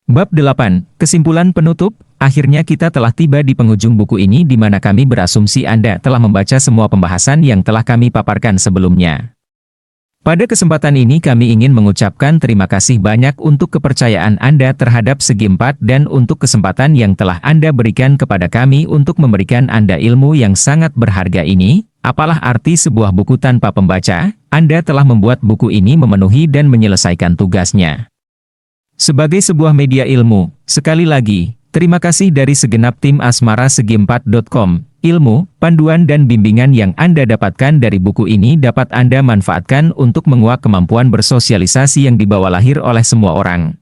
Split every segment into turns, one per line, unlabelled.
Bab 8. Kesimpulan penutup. Akhirnya kita telah tiba di penghujung buku ini di mana kami berasumsi Anda telah membaca semua pembahasan yang telah kami paparkan sebelumnya. Pada kesempatan ini kami ingin mengucapkan terima kasih banyak untuk kepercayaan Anda terhadap Segi 4 dan untuk kesempatan yang telah Anda berikan kepada kami untuk memberikan Anda ilmu yang sangat berharga ini. Apalah arti sebuah buku tanpa pembaca? Anda telah membuat buku ini memenuhi dan menyelesaikan tugasnya. Sebagai sebuah media ilmu, sekali lagi, terima kasih dari segenap tim asmarasegi4.com. Ilmu, panduan dan bimbingan yang Anda dapatkan dari buku ini dapat Anda manfaatkan untuk menguak kemampuan bersosialisasi yang dibawa lahir oleh semua orang.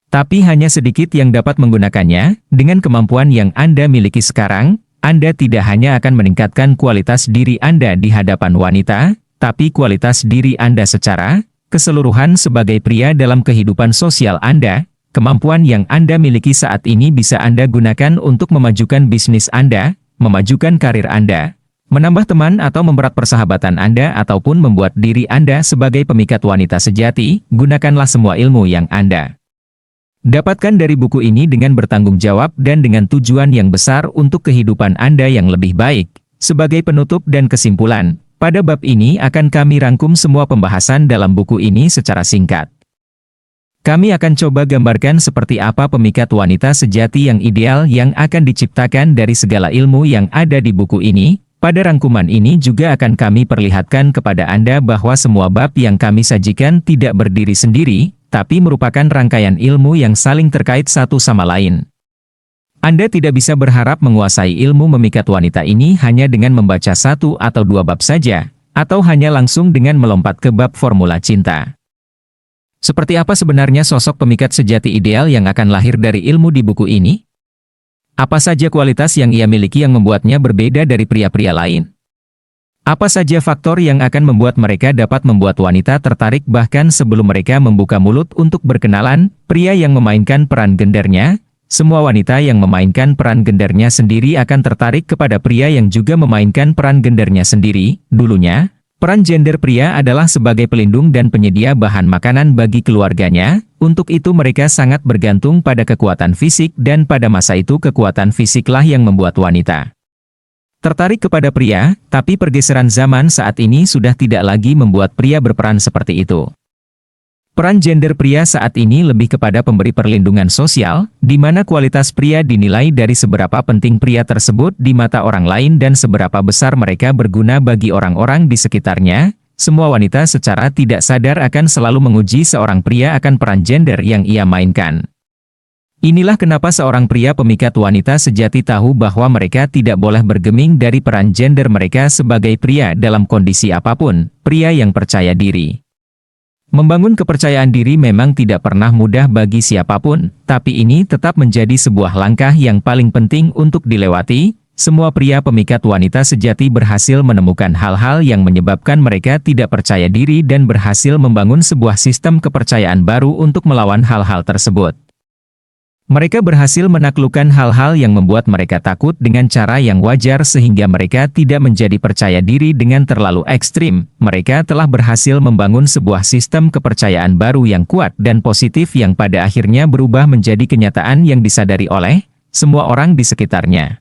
Tapi hanya sedikit yang dapat menggunakannya. Dengan kemampuan yang Anda miliki sekarang, Anda tidak hanya akan meningkatkan kualitas diri Anda di hadapan wanita, tapi kualitas diri Anda secara keseluruhan sebagai pria dalam kehidupan sosial Anda. Kemampuan yang Anda miliki saat ini bisa Anda gunakan untuk memajukan bisnis Anda, memajukan karir Anda, menambah teman atau mempererat persahabatan Anda ataupun membuat diri Anda sebagai pemikat wanita sejati. Gunakanlah semua ilmu yang Anda dapatkan dari buku ini dengan bertanggung jawab dan dengan tujuan yang besar untuk kehidupan Anda yang lebih baik. Sebagai penutup dan kesimpulan, pada bab ini akan kami rangkum semua pembahasan dalam buku ini secara singkat. Kami akan coba gambarkan seperti apa pemikat wanita sejati yang ideal yang akan diciptakan dari segala ilmu yang ada di buku ini. Pada rangkuman ini juga akan kami perlihatkan kepada Anda bahwa semua bab yang kami sajikan tidak berdiri sendiri, tapi merupakan rangkaian ilmu yang saling terkait satu sama lain. Anda tidak bisa berharap menguasai ilmu memikat wanita ini hanya dengan membaca 1 atau 2 bab saja, atau hanya langsung dengan melompat ke bab formula cinta. Seperti apa sebenarnya sosok pemikat sejati ideal yang akan lahir dari ilmu di buku ini? Apa saja kualitas yang ia miliki yang membuatnya berbeda dari pria-pria lain? Apa saja faktor yang akan membuat mereka dapat membuat wanita tertarik bahkan sebelum mereka membuka mulut untuk berkenalan? Pria yang memainkan peran gendernya. Semua wanita yang memainkan peran gendernya sendiri akan tertarik kepada pria yang juga memainkan peran gendernya sendiri. Dulunya, peran gender pria adalah sebagai pelindung dan penyedia bahan makanan bagi keluarganya. Untuk itu mereka sangat bergantung pada kekuatan fisik dan pada masa itu kekuatan fisiklah yang membuat wanita tertarik kepada pria, tapi pergeseran zaman saat ini sudah tidak lagi membuat pria berperan seperti itu. Peran gender pria saat ini lebih kepada pemberi perlindungan sosial, di mana kualitas pria dinilai dari seberapa penting pria tersebut di mata orang lain dan seberapa besar mereka berguna bagi orang-orang di sekitarnya. Semua wanita secara tidak sadar akan selalu menguji seorang pria akan peran gender yang ia mainkan. Inilah kenapa seorang pria pemikat wanita sejati tahu bahwa mereka tidak boleh bergeming dari peran gender mereka sebagai pria dalam kondisi apapun. Pria yang percaya diri. Membangun kepercayaan diri memang tidak pernah mudah bagi siapapun, tapi ini tetap menjadi sebuah langkah yang paling penting untuk dilewati. Semua pria pemikat wanita sejati berhasil menemukan hal-hal yang menyebabkan mereka tidak percaya diri dan berhasil membangun sebuah sistem kepercayaan baru untuk melawan hal-hal tersebut. Mereka berhasil menaklukkan hal-hal yang membuat mereka takut dengan cara yang wajar sehingga mereka tidak menjadi percaya diri dengan terlalu ekstrim. Mereka telah berhasil membangun sebuah sistem kepercayaan baru yang kuat dan positif yang pada akhirnya berubah menjadi kenyataan yang disadari oleh semua orang di sekitarnya.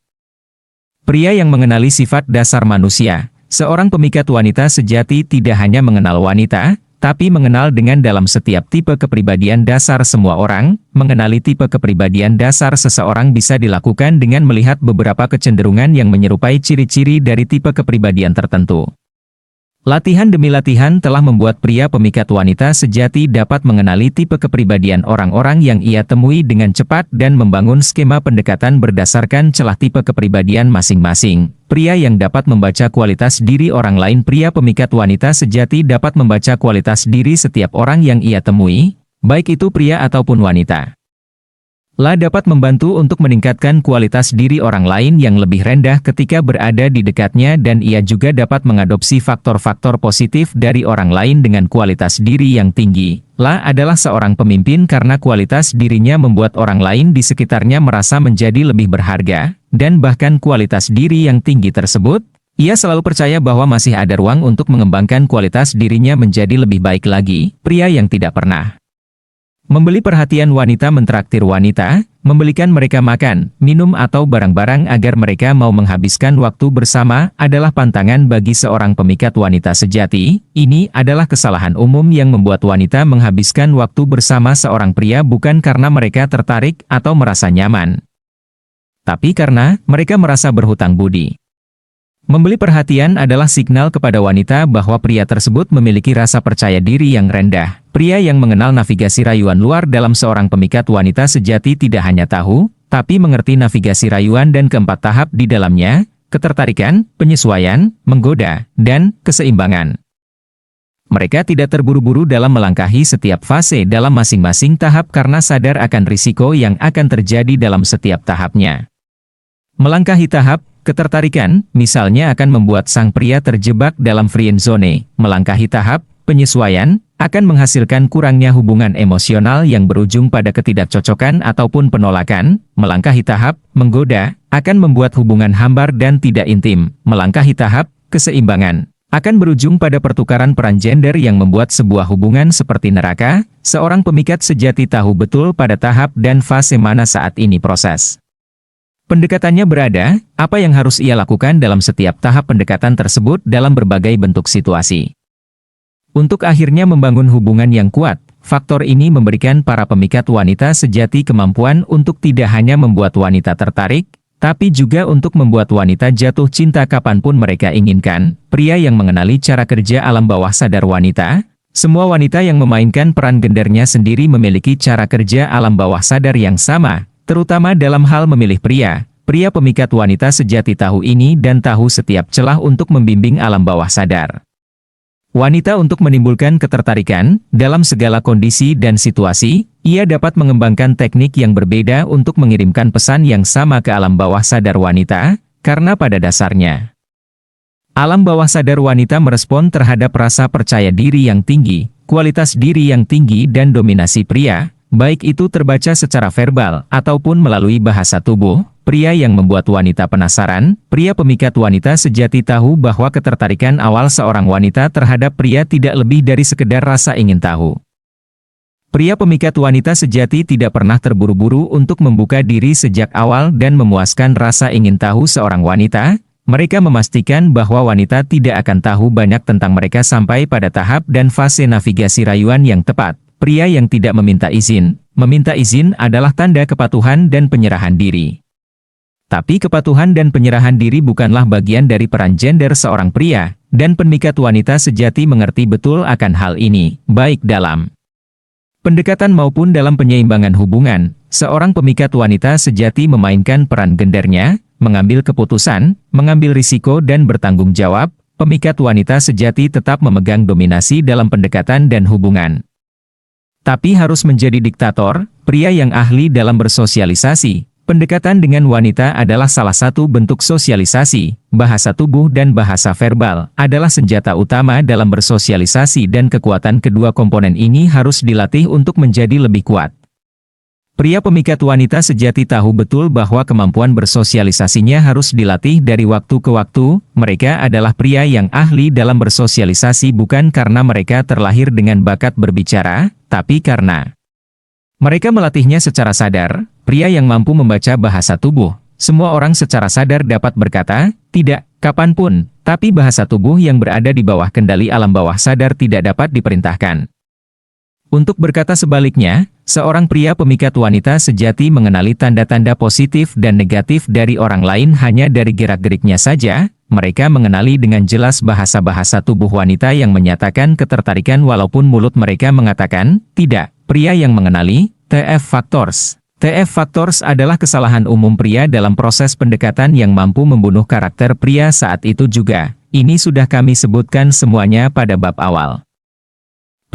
Pria yang mengenali sifat dasar manusia. Seorang pemikat wanita sejati tidak hanya mengenal wanita, tapi mengenal dengan dalam setiap tipe kepribadian dasar semua orang. Mengenali tipe kepribadian dasar seseorang bisa dilakukan dengan melihat beberapa kecenderungan yang menyerupai ciri-ciri dari tipe kepribadian tertentu. Latihan demi latihan telah membuat pria pemikat wanita sejati dapat mengenali tipe kepribadian orang-orang yang ia temui dengan cepat dan membangun skema pendekatan berdasarkan celah tipe kepribadian masing-masing. Pria yang dapat membaca kualitas diri orang lain. Pria pemikat wanita sejati dapat membaca kualitas diri setiap orang yang ia temui, baik itu pria ataupun wanita. Dapat membantu untuk meningkatkan kualitas diri orang lain yang lebih rendah ketika berada di dekatnya dan ia juga dapat mengadopsi faktor-faktor positif dari orang lain dengan kualitas diri yang tinggi. Adalah seorang pemimpin karena kualitas dirinya membuat orang lain di sekitarnya merasa menjadi lebih berharga, dan bahkan kualitas diri yang tinggi tersebut, ia selalu percaya bahwa masih ada ruang untuk mengembangkan kualitas dirinya menjadi lebih baik lagi. Pria yang tidak pernah Membeli perhatian wanita, mentraktir wanita, membelikan mereka makan, minum atau barang-barang agar mereka mau menghabiskan waktu bersama adalah pantangan bagi seorang pemikat wanita sejati. Ini adalah kesalahan umum yang membuat wanita menghabiskan waktu bersama seorang pria bukan karena mereka tertarik atau merasa nyaman, tapi karena mereka merasa berhutang budi. Membeli perhatian adalah signal kepada wanita bahwa pria tersebut memiliki rasa percaya diri yang rendah. Pria yang mengenal navigasi rayuan luar dalam seorang pemikat wanita sejati tidak hanya tahu, tapi mengerti navigasi rayuan dan keempat tahap di dalamnya: ketertarikan, penyesuaian, menggoda, dan keseimbangan. Mereka tidak terburu-buru dalam melangkahi setiap fase dalam masing-masing tahap karena sadar akan risiko yang akan terjadi dalam setiap tahapnya. Melangkahi tahap ketertarikan, misalnya, akan membuat sang pria terjebak dalam friend zone. Melangkahi tahap penyesuaian akan menghasilkan kurangnya hubungan emosional yang berujung pada ketidakcocokan ataupun penolakan. Melangkahi tahap menggoda akan membuat hubungan hambar dan tidak intim. Melangkahi tahap keseimbangan akan berujung pada pertukaran peran gender yang membuat sebuah hubungan seperti neraka. Seorang pemikat sejati tahu betul pada tahap dan fase mana saat ini proses pendekatannya berada, apa yang harus ia lakukan dalam setiap tahap pendekatan tersebut dalam berbagai bentuk situasi. Untuk akhirnya membangun hubungan yang kuat, faktor ini memberikan para pemikat wanita sejati kemampuan untuk tidak hanya membuat wanita tertarik, tapi juga untuk membuat wanita jatuh cinta kapanpun mereka inginkan. Pria yang mengenali cara kerja alam bawah sadar wanita. Semua wanita yang memainkan peran gendernya sendiri memiliki cara kerja alam bawah sadar yang sama, terutama dalam hal memilih pria. Pria pemikat wanita sejati tahu ini dan tahu setiap celah untuk membimbing alam bawah sadar wanita untuk menimbulkan ketertarikan. Dalam segala kondisi dan situasi, ia dapat mengembangkan teknik yang berbeda untuk mengirimkan pesan yang sama ke alam bawah sadar wanita, karena pada dasarnya alam bawah sadar wanita merespon terhadap rasa percaya diri yang tinggi, kualitas diri yang tinggi dan dominasi pria, baik itu terbaca secara verbal ataupun melalui bahasa tubuh. Pria yang membuat wanita penasaran. Pria pemikat wanita sejati tahu bahwa ketertarikan awal seorang wanita terhadap pria tidak lebih dari sekedar rasa ingin tahu. Pria pemikat wanita sejati tidak pernah terburu-buru untuk membuka diri sejak awal dan memuaskan rasa ingin tahu seorang wanita. Mereka memastikan bahwa wanita tidak akan tahu banyak tentang mereka sampai pada tahap dan fase navigasi rayuan yang tepat. Pria yang tidak meminta izin. Meminta izin adalah tanda kepatuhan dan penyerahan diri. Tapi kepatuhan dan penyerahan diri bukanlah bagian dari peran gender seorang pria, dan pemikat wanita sejati mengerti betul akan hal ini, baik dalam pendekatan maupun dalam penyeimbangan hubungan. Seorang pemikat wanita sejati memainkan peran gendernya, mengambil keputusan, mengambil risiko dan bertanggung jawab. Pemikat wanita sejati tetap memegang dominasi dalam pendekatan dan hubungan, tapi harus menjadi diktator. Pria yang ahli dalam bersosialisasi. Pendekatan dengan wanita adalah salah satu bentuk sosialisasi. Bahasa tubuh dan bahasa verbal adalah senjata utama dalam bersosialisasi dan kekuatan kedua komponen ini harus dilatih untuk menjadi lebih kuat. Pria pemikat wanita sejati tahu betul bahwa kemampuan bersosialisasinya harus dilatih dari waktu ke waktu. Mereka adalah pria yang ahli dalam bersosialisasi bukan karena mereka terlahir dengan bakat berbicara, tapi karena mereka melatihnya secara sadar. Pria yang mampu membaca bahasa tubuh. Semua orang secara sadar dapat berkata, tidak, kapanpun, tapi bahasa tubuh yang berada di bawah kendali alam bawah sadar tidak dapat diperintahkan. Untuk berkata sebaliknya, seorang pria pemikat wanita sejati mengenali tanda-tanda positif dan negatif dari orang lain hanya dari gerak-geriknya saja. Mereka mengenali dengan jelas bahasa-bahasa tubuh wanita yang menyatakan ketertarikan walaupun mulut mereka mengatakan, tidak. Pria yang mengenali TF Factors. TF Factors adalah kesalahan umum pria dalam proses pendekatan yang mampu membunuh karakter pria saat itu juga. Ini sudah kami sebutkan semuanya pada bab awal.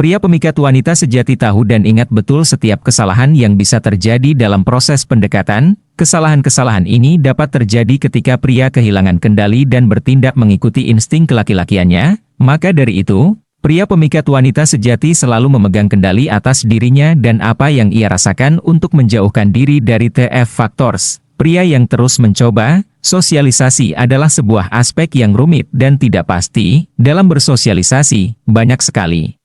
Pria pemikat wanita sejati tahu dan ingat betul setiap kesalahan yang bisa terjadi dalam proses pendekatan. Kesalahan-kesalahan ini dapat terjadi ketika pria kehilangan kendali dan bertindak mengikuti insting kelaki-lakiannya. Maka dari itu, pria pemikat wanita sejati selalu memegang kendali atas dirinya dan apa yang ia rasakan untuk menjauhkan diri dari TF Factors. Pria yang terus mencoba. Sosialisasi adalah sebuah aspek yang rumit dan tidak pasti. Dalam bersosialisasi, banyak sekali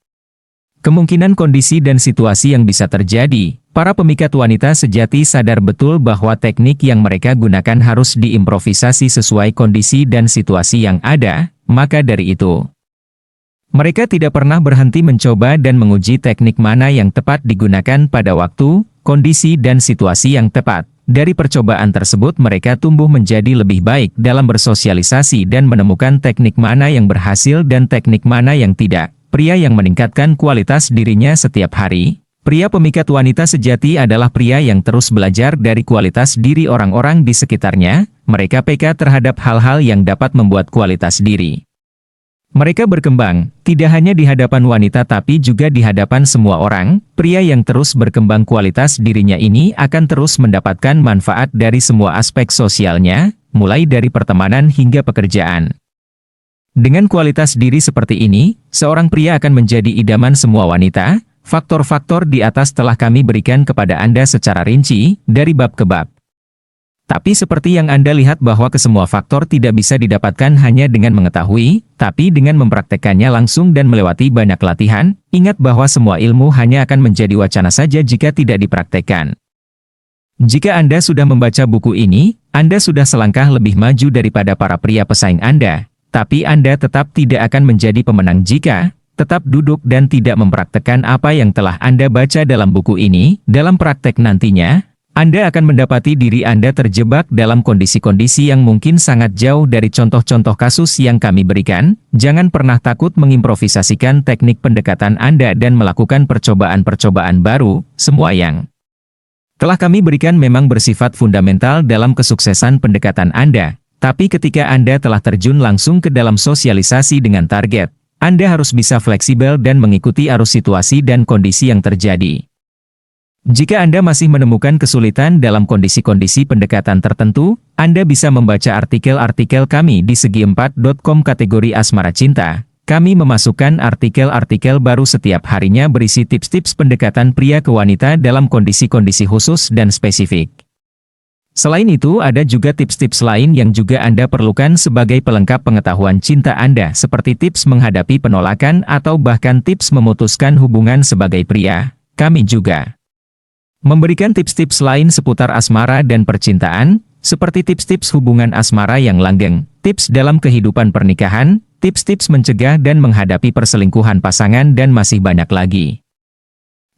Kemungkinan kondisi dan situasi yang bisa terjadi, para pemikat wanita sejati sadar betul bahwa teknik yang mereka gunakan harus diimprovisasi sesuai kondisi dan situasi yang ada, maka dari itu, mereka tidak pernah berhenti mencoba dan menguji teknik mana yang tepat digunakan pada waktu, kondisi dan situasi yang tepat. Dari percobaan tersebut mereka tumbuh menjadi lebih baik dalam bersosialisasi dan menemukan teknik mana yang berhasil dan teknik mana yang tidak. Pria yang meningkatkan kualitas dirinya setiap hari. Pria pemikat wanita sejati adalah pria yang terus belajar dari kualitas diri orang-orang di sekitarnya. Mereka peka terhadap hal-hal yang dapat membuat kualitas diri mereka berkembang, tidak hanya di hadapan wanita tapi juga di hadapan semua orang. Pria yang terus berkembang kualitas dirinya ini akan terus mendapatkan manfaat dari semua aspek sosialnya, mulai dari pertemanan hingga pekerjaan. Dengan kualitas diri seperti ini, seorang pria akan menjadi idaman semua wanita. Faktor-faktor di atas telah kami berikan kepada Anda secara rinci, dari bab ke bab. Tapi seperti yang Anda lihat bahwa kesemua faktor tidak bisa didapatkan hanya dengan mengetahui, tapi dengan mempraktekannya langsung dan melewati banyak latihan. Ingat bahwa semua ilmu hanya akan menjadi wacana saja jika tidak dipraktekkan. Jika Anda sudah membaca buku ini, Anda sudah selangkah lebih maju daripada para pria pesaing Anda. Tapi Anda tetap tidak akan menjadi pemenang jika tetap duduk dan tidak mempraktekkan apa yang telah Anda baca dalam buku ini. Dalam praktek nantinya, Anda akan mendapati diri Anda terjebak dalam kondisi-kondisi yang mungkin sangat jauh dari contoh-contoh kasus yang kami berikan. Jangan pernah takut mengimprovisasikan teknik pendekatan Anda dan melakukan percobaan-percobaan baru. Semua yang telah kami berikan memang bersifat fundamental dalam kesuksesan pendekatan Anda. Tapi ketika Anda telah terjun langsung ke dalam sosialisasi dengan target, Anda harus bisa fleksibel dan mengikuti arus situasi dan kondisi yang terjadi. Jika Anda masih menemukan kesulitan dalam kondisi-kondisi pendekatan tertentu, Anda bisa membaca artikel-artikel kami di segi4.com kategori asmara cinta. Kami memasukkan artikel-artikel baru setiap harinya berisi tips-tips pendekatan pria ke wanita dalam kondisi-kondisi khusus dan spesifik. Selain itu, ada juga tips-tips lain yang juga Anda perlukan sebagai pelengkap pengetahuan cinta Anda, seperti tips menghadapi penolakan atau bahkan tips memutuskan hubungan sebagai pria. Kami juga memberikan tips-tips lain seputar asmara dan percintaan, seperti tips-tips hubungan asmara yang langgeng, tips dalam kehidupan pernikahan, tips-tips mencegah dan menghadapi perselingkuhan pasangan dan masih banyak lagi.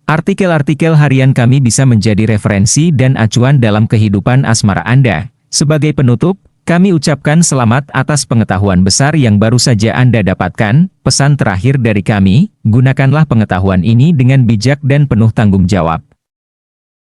Artikel-artikel harian kami bisa menjadi referensi dan acuan dalam kehidupan asmara Anda. Sebagai penutup, kami ucapkan selamat atas pengetahuan besar yang baru saja Anda dapatkan. Pesan terakhir dari kami, gunakanlah pengetahuan ini dengan bijak dan penuh tanggung jawab.